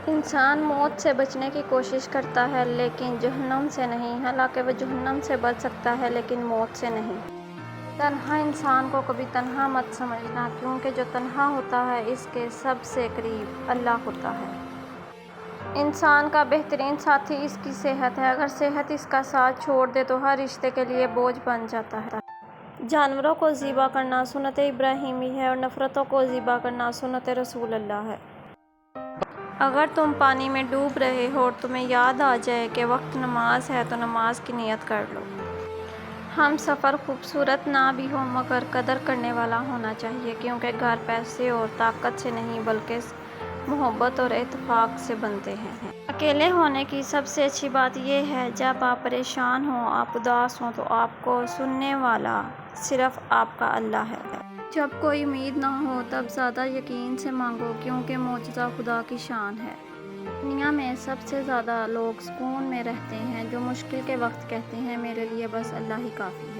انسان موت سے بچنے کی کوشش کرتا ہے لیکن جہنم سے نہیں، حالانکہ وہ جہنم سے بچ سکتا ہے لیکن موت سے نہیں۔ تنہا انسان کو کبھی تنہا مت سمجھنا، کیونکہ جو تنہا ہوتا ہے اس کے سب سے قریب اللہ ہوتا ہے۔ انسان کا بہترین ساتھی اس کی صحت ہے، اگر صحت اس کا ساتھ چھوڑ دے تو ہر رشتے کے لیے بوجھ بن جاتا ہے۔ جانوروں کو ذبح کرنا سنت ابراہیمی ہے اور نفرتوں کو ذبح کرنا سنت رسول اللہ ہے۔ اگر تم پانی میں ڈوب رہے ہو اور تمہیں یاد آ جائے کہ وقت نماز ہے تو نماز کی نیت کر لو۔ ہم سفر خوبصورت نہ بھی ہو مگر قدر کرنے والا ہونا چاہیے، کیونکہ گھر پیسے اور طاقت سے نہیں بلکہ محبت اور اتفاق سے بنتے ہیں۔ اکیلے ہونے کی سب سے اچھی بات یہ ہے جب آپ پریشان ہوں، آپ اداس ہوں تو آپ کو سننے والا صرف آپ کا اللہ ہے۔ جب کوئی امید نہ ہو تب زیادہ یقین سے مانگو، کیونکہ معجزہ خدا کی شان ہے۔ دنیا میں سب سے زیادہ لوگ سکون میں رہتے ہیں جو مشکل کے وقت کہتے ہیں میرے لیے بس اللہ ہی کافی ہے۔